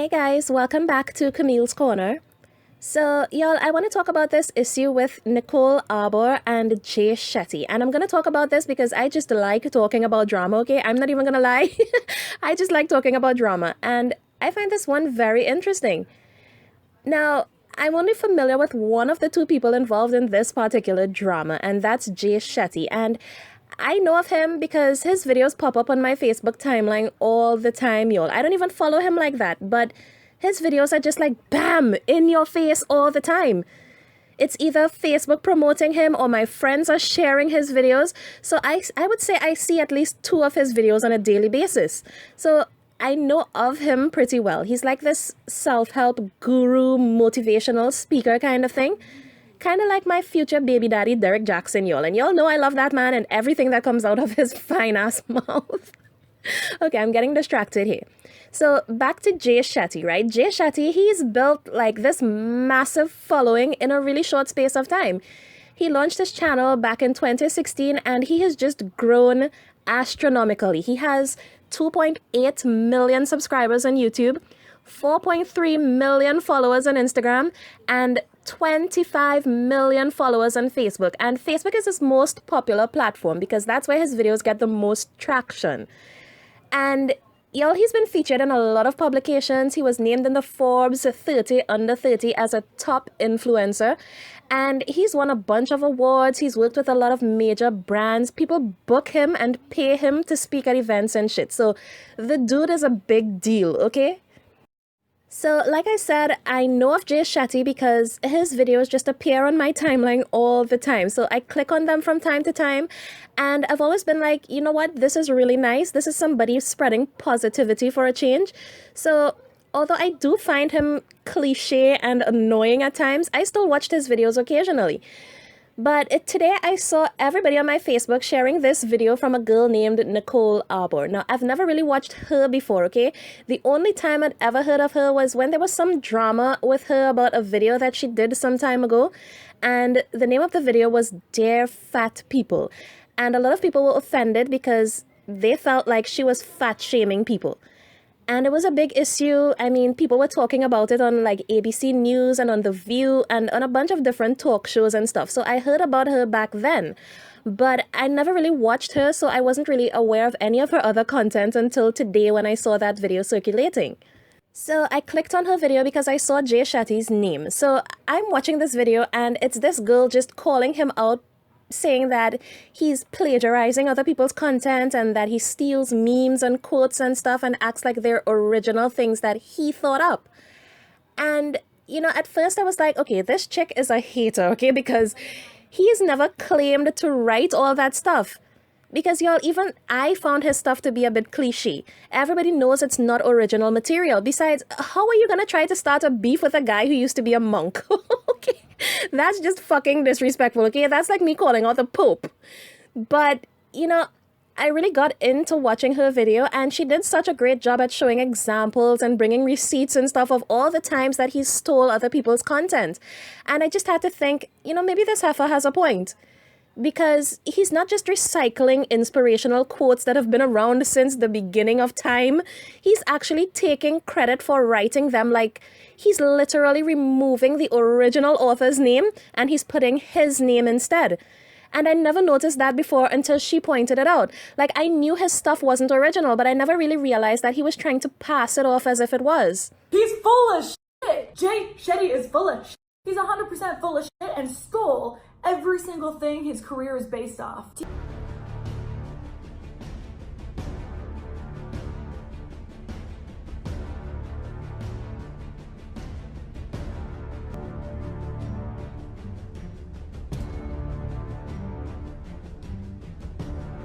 Hey guys, welcome back to Camille's Corner. So, y'all, I want to talk about this issue with Nicole Arbour and Jay Shetty. And I'm going to talk about this because I just like talking about drama, okay? I'm not even going to lie. I just like talking about drama. And I find this one very interesting. Now, I'm only familiar with one of the two people involved in this particular drama, and that's Jay Shetty. And I know of him because his videos pop up on my Facebook timeline all the time, y'all. I don't even follow him like that, but his videos are just like, bam, in your face all the time. It's either Facebook promoting him or my friends are sharing his videos. So I would say I see at least two of his videos on a daily basis. So I know of him pretty well. He's like this self-help guru, motivational speaker kind of thing. Kind of like my future baby daddy, Derek Jackson, y'all. And y'all know I love that man and everything that comes out of his fine-ass mouth. Okay, I'm getting distracted here. So back to Jay Shetty, right? Jay Shetty, he's built like this massive following in a really short space of time. He launched his channel back in 2016 and he has just grown astronomically. He has 2.8 million subscribers on YouTube, 4.3 million followers on Instagram, and 25 million followers on Facebook. And Facebook is his most popular platform because that's where his videos get the most traction. And y'all, he's been featured in a lot of publications. He was named in the Forbes 30 under 30 as a top influencer. And he's won a bunch of awards. He's worked with a lot of major brands. People book him and pay him to speak at events and shit. So the dude is a big deal, okay? So, like I said, I know of Jay Shetty because his videos just appear on my timeline all the time. So I click on them from time to time. And I've always been like, you know what? This is really nice. This is somebody spreading positivity for a change. So although I do find him cliche and annoying at times, I still watched his videos occasionally. But today I saw everybody on my Facebook sharing this video from a girl named Nicole Arbour. Now, I've never really watched her before, okay? The only time I'd ever heard of her was when there was some drama with her about a video that she did some time ago. And the name of the video was Dear Fat People. And a lot of people were offended because they felt like she was fat shaming people. And it was a big issue. I mean, people were talking about it on like ABC News and on The View and on a bunch of different talk shows and stuff. So I heard about her back then, but I never really watched her, so I wasn't really aware of any of her other content until today when I saw that video circulating. So I clicked on her video because I saw Jay Shetty's name. So I'm watching this video and it's this girl just calling him out, saying that he's plagiarizing other people's content and that he steals memes and quotes and stuff and acts like they're original things that he thought up. And, you know, at first I was like, okay, this chick is a hater, okay? Because he's never claimed to write all that stuff. Because, y'all, even I found his stuff to be a bit cliche. Everybody knows it's not original material. Besides, how are you going to try to start a beef with a guy who used to be a monk? Okay, that's just fucking disrespectful, okay? That's like me calling out the Pope. But, you know, I really got into watching her video and she did such a great job at showing examples and bringing receipts and stuff of all the times that he stole other people's content. And I just had to think, you know, maybe this heifer has a point. Because he's not just recycling inspirational quotes that have been around since the beginning of time. He's actually taking credit for writing them. Like, he's literally removing the original author's name and he's putting his name instead. And I never noticed that before until she pointed it out. Like, I knew his stuff wasn't original, but I never really realized that he was trying to pass it off as if it was. He's full of shit. Jay Shetty is full of shit. He's 100% full of shit and stole every single thing his career is based off.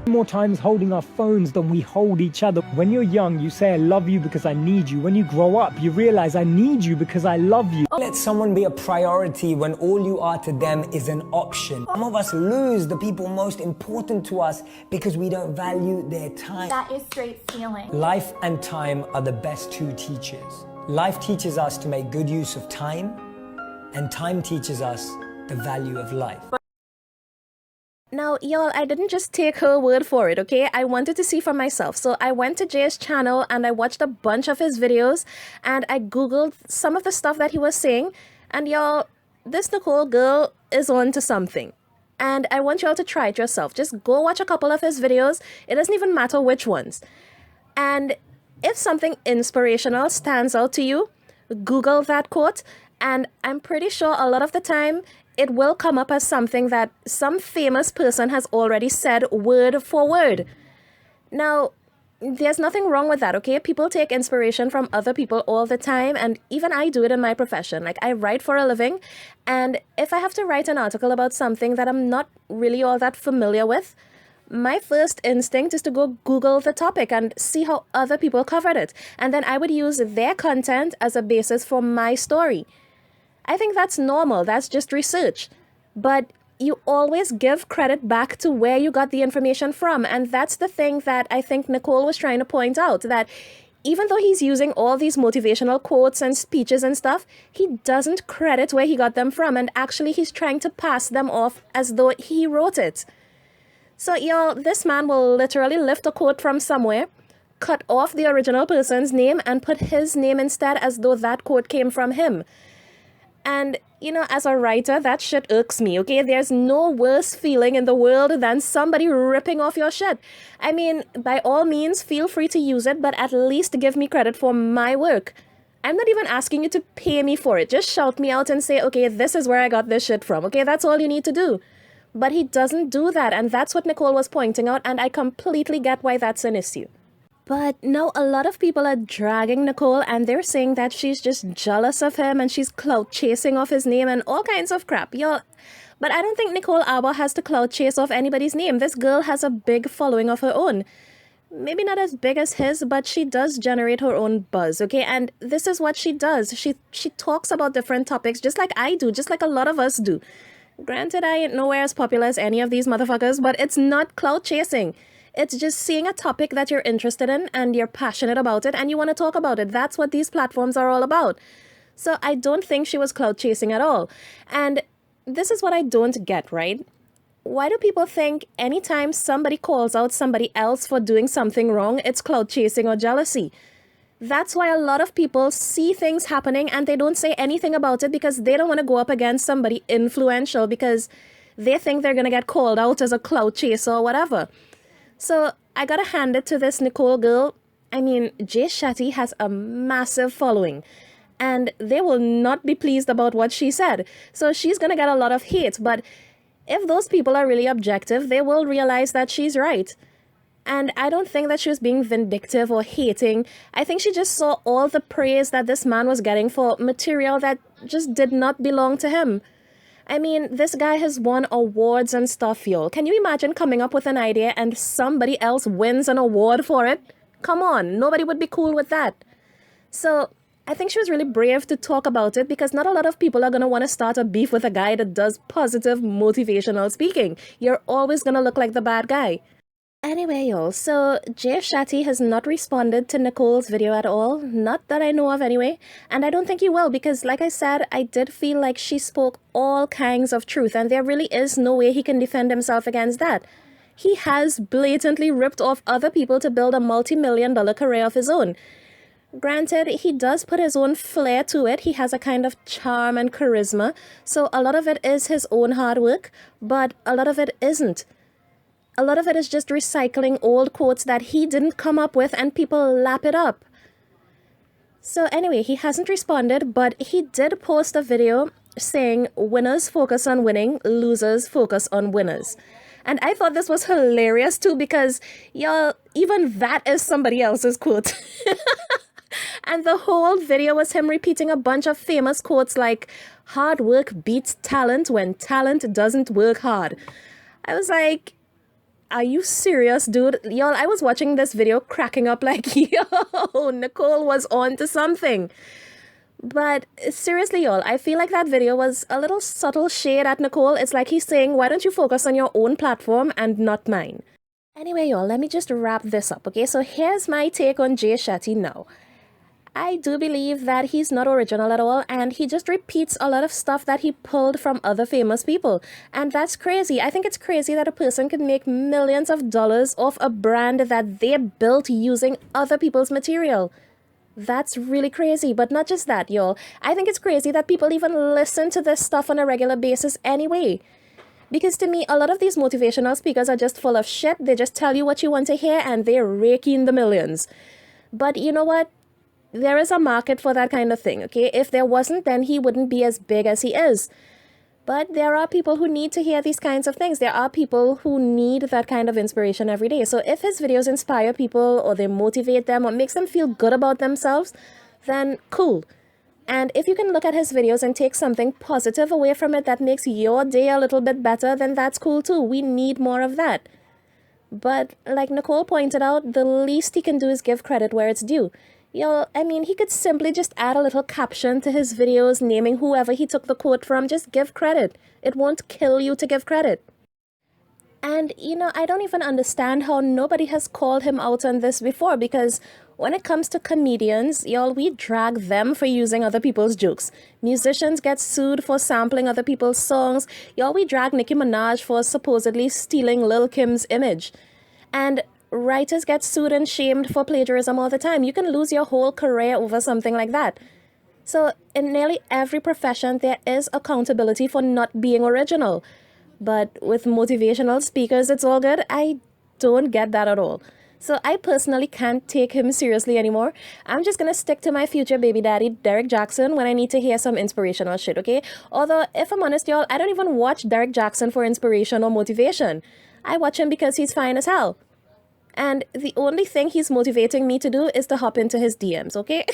More times holding our phones than we hold each other. When you're young, you say I love you because I need you. When you grow up, you realize I need you because I love you. Let someone be a priority when all you are to them is an option. Some of us lose the people most important to us because we don't value their time. That is straight stealing. Life and time are the best two teachers. Life teaches us to make good use of time, and time teaches us the value of life. Now, y'all, I didn't just take her word for it, okay? I wanted to see for myself. So I went to Jay's channel and I watched a bunch of his videos and I Googled some of the stuff that he was saying. And y'all, this Nicole girl is on to something. And I want y'all to try it yourself. Just go watch a couple of his videos. It doesn't even matter which ones. And if something inspirational stands out to you, Google that quote. And I'm pretty sure a lot of the time, it will come up as something that some famous person has already said word for word. Now, there's nothing wrong with that, okay? People take inspiration from other people all the time, and even I do it in my profession. Like, I write for a living, and if I have to write an article about something that I'm not really all that familiar with, my first instinct is to go Google the topic and see how other people covered it. And then I would use their content as a basis for my story. I think that's normal. That's just research. But you always give credit back to where you got the information from. And that's the thing that I think Nicole was trying to point out, that even though he's using all these motivational quotes and speeches and stuff, he doesn't credit where he got them from. And actually, he's trying to pass them off as though he wrote it. So, y'all, this man will literally lift a quote from somewhere, cut off the original person's name, and put his name instead as though that quote came from him. And, you know, as a writer, that shit irks me, okay? There's no worse feeling in the world than somebody ripping off your shit. I mean, by all means, feel free to use it, but at least give me credit for my work. I'm not even asking you to pay me for it. Just shout me out and say, okay, this is where I got this shit from, okay? That's all you need to do. But he doesn't do that, and that's what Nicole was pointing out, and I completely get why that's an issue. But no, a lot of people are dragging Nicole and they're saying that she's just jealous of him and she's clout chasing off his name and all kinds of crap. Y'all, but I don't think Nicole Arbour has to clout chase off anybody's name. This girl has a big following of her own. Maybe not as big as his, but she does generate her own buzz, okay? And this is what she does. She talks about different topics just like I do, just like a lot of us do. Granted, I ain't nowhere as popular as any of these motherfuckers, but it's not clout chasing. It's just seeing a topic that you're interested in and you're passionate about it and you want to talk about it. That's what these platforms are all about. So I don't think she was clout chasing at all. And this is what I don't get, right? Why do people think anytime somebody calls out somebody else for doing something wrong, it's clout chasing or jealousy? That's why a lot of people see things happening and they don't say anything about it because they don't want to go up against somebody influential because they think they're going to get called out as a clout chaser or whatever. So I gotta hand it to this Nicole girl. I mean, Jay Shetty has a massive following and they will not be pleased about what she said. So she's gonna get a lot of hate. But if those people are really objective, they will realize that she's right. And I don't think that she was being vindictive or hating. I think she just saw all the praise that this man was getting for material that just did not belong to him. I mean, this guy has won awards and stuff, y'all. Can you imagine coming up with an idea and somebody else wins an award for it? Come on, nobody would be cool with that. So I think she was really brave to talk about it because not a lot of people are going to want to start a beef with a guy that does positive motivational speaking. You're always going to look like the bad guy. Anyway, y'all, so Jay Shetty has not responded to Nicole's video at all, not that I know of anyway, and I don't think he will because, like I said, I did feel like she spoke all kinds of truth and there really is no way he can defend himself against that. He has blatantly ripped off other people to build a multi-million-dollar career of his own. Granted, he does put his own flair to it. He has a kind of charm and charisma, so a lot of it is his own hard work, but a lot of it isn't. A lot of it is just recycling old quotes that he didn't come up with and people lap it up. So anyway, he hasn't responded, but he did post a video saying winners focus on winning, losers focus on winners. And I thought this was hilarious too because, y'all, even that is somebody else's quote. And the whole video was him repeating a bunch of famous quotes like, hard work beats talent when talent doesn't work hard. I was like, are you serious, dude? Y'all, I was watching this video cracking up like, yo, Nicole was on to something. But seriously, y'all, I feel like that video was a little subtle shade at Nicole. It's like he's saying, why don't you focus on your own platform and not mine? Anyway, y'all, let me just wrap this up, okay? So here's my take on Jay Shetty now. I do believe that he's not original at all, and he just repeats a lot of stuff that he pulled from other famous people. And that's crazy. I think it's crazy that a person can make millions of dollars off a brand that they built using other people's material. That's really crazy. But not just that, y'all. I think it's crazy that people even listen to this stuff on a regular basis anyway. Because to me, a lot of these motivational speakers are just full of shit. They just tell you what you want to hear and they rake in the millions. But you know what? There is a market for that kind of thing, okay? If there wasn't, then he wouldn't be as big as he is. But there are people who need to hear these kinds of things. There are people who need that kind of inspiration every day. So if his videos inspire people or they motivate them or makes them feel good about themselves, then cool. And if you can look at his videos and take something positive away from it that makes your day a little bit better, then that's cool too. We need more of that. But like Nicole pointed out, the least he can do is give credit where it's due. I mean, he could simply just add a little caption to his videos naming whoever he took the quote from. Just give credit. It won't kill you to give credit. And, I don't even understand how nobody has called him out on this before, because when it comes to comedians, we drag them for using other people's jokes. Musicians get sued for sampling other people's songs. We drag Nicki Minaj for supposedly stealing Lil Kim's image. And writers get sued and shamed for plagiarism all the time. You can lose your whole career over something like that. So in nearly every profession, there is accountability for not being original. But with motivational speakers, it's all good. I don't get that at all. So I personally can't take him seriously anymore. I'm just going to stick to my future baby daddy, Derek Jackson, when I need to hear some inspirational shit, okay? Although, if I'm honest, y'all, I don't even watch Derek Jackson for inspiration or motivation. I watch him because he's fine as hell. And the only thing he's motivating me to do is to hop into his DMs, okay?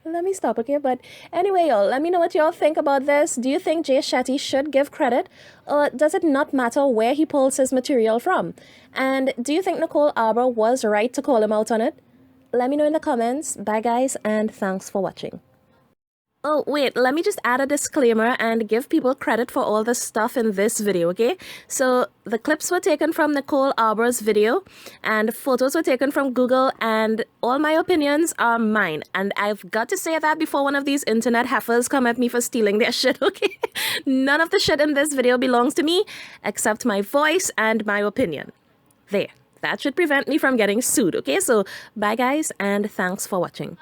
Let me stop, okay? But anyway, y'all, let me know what y'all think about this. Do you think Jay Shetty should give credit? Or does it not matter where he pulls his material from? And do you think Nicole Arbour was right to call him out on it? Let me know in the comments. Bye, guys, and thanks for watching. Oh, wait, let me just add a disclaimer and give people credit for all the stuff in this video, okay? So the clips were taken from Nicole Arbour's video and photos were taken from Google, and all my opinions are mine. And I've got to say that before one of these internet heifers come at me for stealing their shit, okay? None of the shit in this video belongs to me except my voice and my opinion. There, that should prevent me from getting sued, okay? So bye, guys, and thanks for watching.